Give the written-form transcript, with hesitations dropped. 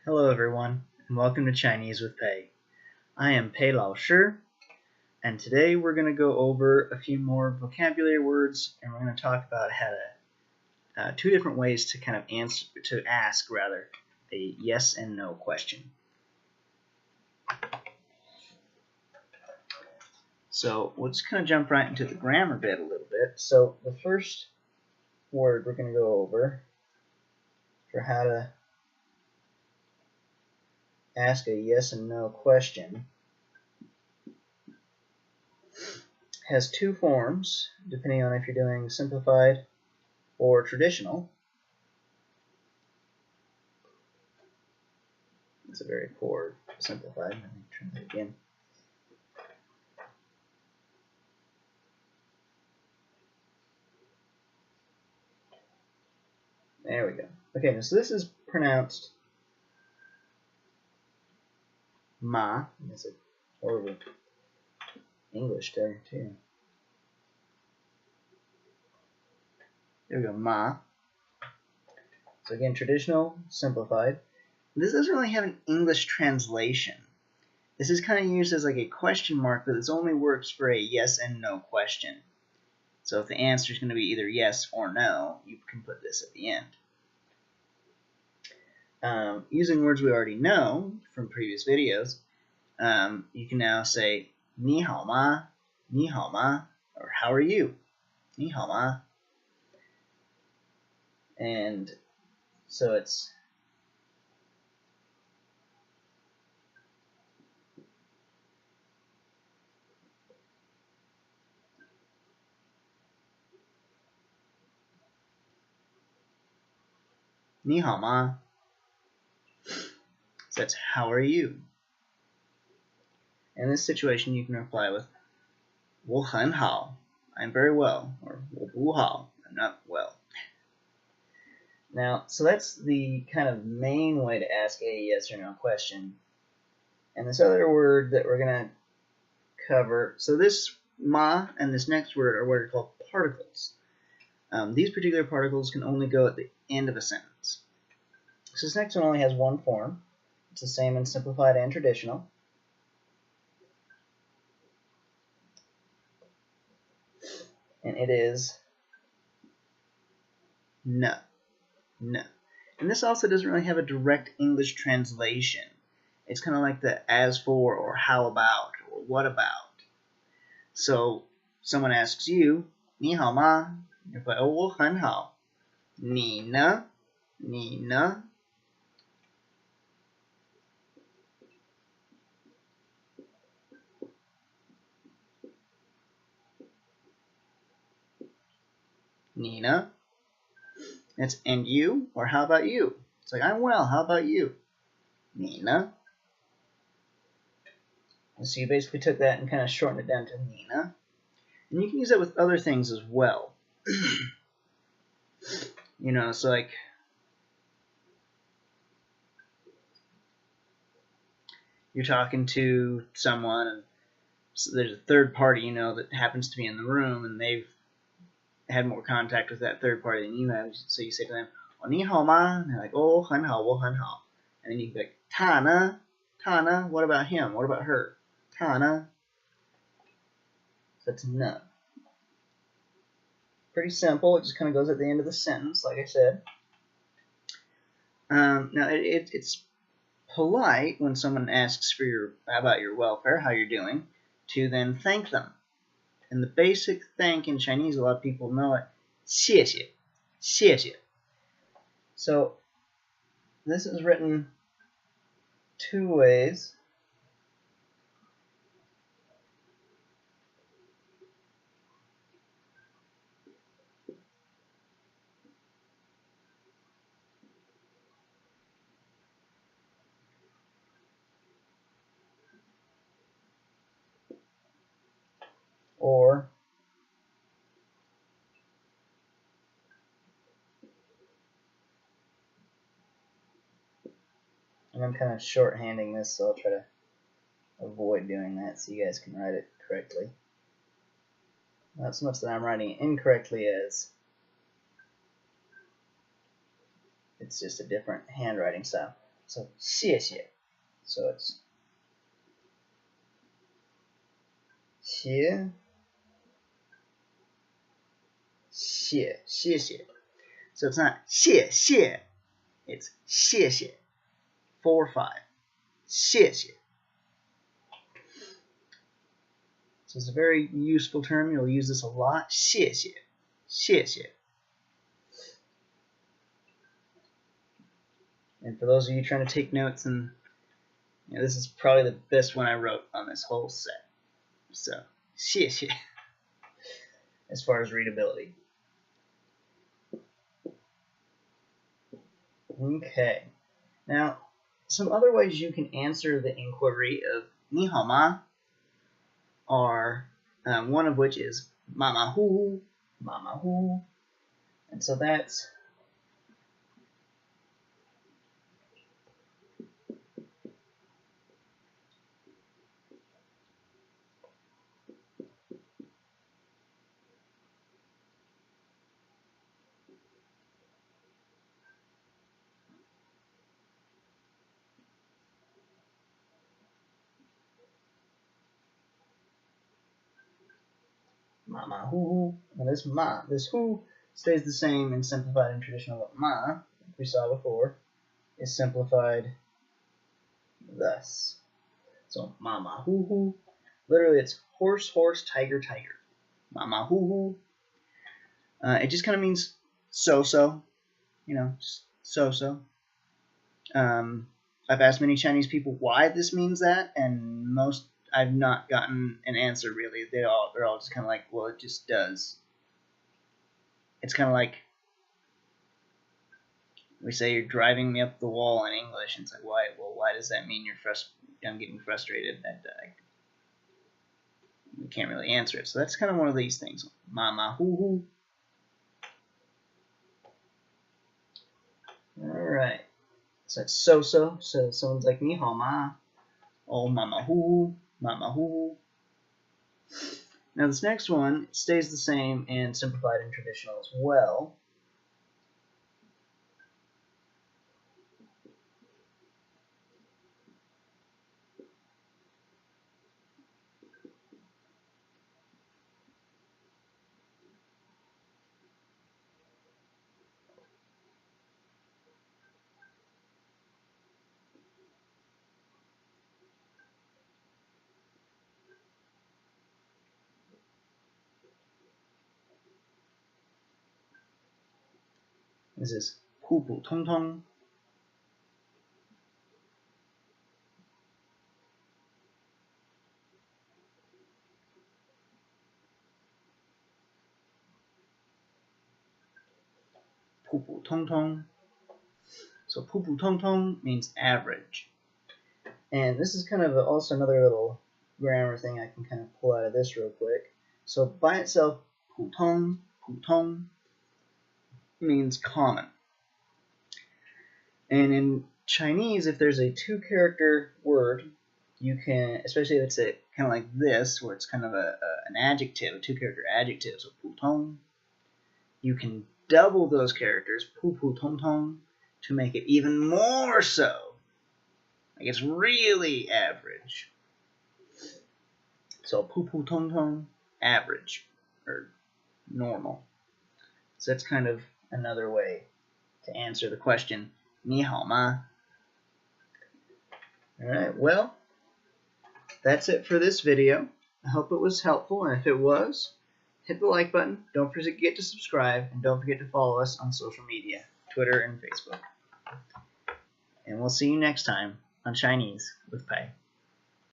Hello everyone, and welcome to Chinese with Pei. I am Pei Lao Shi, and today we're going to go over a few more vocabulary words, and we're going to talk about how to two different ways to kind of ask a yes and no question. So let's kind of jump right into the grammar bit a little bit. So the first word we're going to go over for how to ask a yes and no question has two forms, depending on if you're doing simplified or traditional. It's a very poor simplified. Let me try that again. There we go. Okay, so this is pronounced ma. That's a horrible English there too. There we go, ma. So again, traditional, simplified. This doesn't really have an English translation. This is kind of used as like a question mark, but this only works for a yes and no question. So if the answer is going to be either yes or no, you can put this at the end. Using words we already know from previous videos, you can now say ni hao ma, or how are you, ni hao ma. And so it's ni hao ma. So that's how are you. In this situation, you can reply with 我很好, I'm very well, or 我不好, I'm not well. Now, so that's the kind of main way to ask a yes or no question. And this other word that we're going to cover, so this ma and this next word are what are called particles. These particular particles can only go at the end of a sentence. So this next one only has one form. It's the same in simplified and traditional. And it is no. No. And this also doesn't really have a direct English translation. It's kind of like the as for or how about or what about. So someone asks you, 你好吗? You reply, 我很好. 你呢? 你呢?你呢? It's and you, or how about you? It's like, I'm well, how about you? 你呢? And so you basically took that and kind of shortened it down to 你呢? And you can use that with other things as well. You know, it's like you're talking to someone, and so there's a third party, you know, that happens to be in the room, and they've had more contact with that third party than you have. So you say to them, 你好吗? And they're like, 很好, 我很好. And then you can be like, 他呢? 他呢? What about him? What about her? 他呢? So that's no. Pretty simple. It just kind of goes at the end of the sentence, like I said. Now, it's polite when someone asks for about your welfare, how you're doing, to then thank them. And the basic thank in Chinese, a lot of people know it, 谢谢, 谢谢. So this is written two ways. Or and I'm kind of shorthanding this, so I'll try to avoid doing that so you guys can write it correctly. Not so much that I'm writing it incorrectly as it's just a different handwriting style. So 谢谢. So it's 谢谢. So it's not 谢谢, it's 谢谢. 4-5. 谢谢. So it's a very useful term. You'll use this a lot. 谢谢. 谢谢. And for those of you trying to take notes, and this is probably the best one I wrote on this whole set. So 谢谢 as far as readability. Okay. Now, some other ways you can answer the inquiry of 你好吗 are one of which is 马马虎虎, and so that's ma ma hu. And this hu stays the same in simplified and traditional, but ma, like we saw before, is simplified thus. So ma ma hu. Literally, it's horse, tiger, tiger. Ma ma hu. It just kind of means so-so, so-so. I've asked many Chinese people why this means that, and most I've not gotten an answer really. They're all just kind of like, well, it just does. It's kind of like we say you're driving me up the wall in English, and it's like, why? Well, why does that mean I'm getting frustrated? We can't really answer it. So that's kind of one of these things. Ma ma hu hu. All right. So it's so-so. So someone's like, 你好吗? Oh, mama hu, mama hu. Now this next one stays the same in simplified and traditional as well. This is 普普通通. So 普普通通 means average. And this is kind of also another little grammar thing I can kind of pull out of this real quick. So by itself, 普通 means common. And in Chinese, if there's a 2-character word, you can, especially if it's kind of like this, where it's kind of an adjective, a 2-character adjective, so 普通, you can double those characters, 普普通通, to make it even more so. Like it's really average. So 普普通通, average, or normal. So that's kind of another way to answer the question, 你好吗? Alright, well, that's it for this video. I hope it was helpful, and if it was, hit the like button. Don't forget to subscribe, and don't forget to follow us on social media, Twitter and Facebook. And we'll see you next time on Chinese with Pai.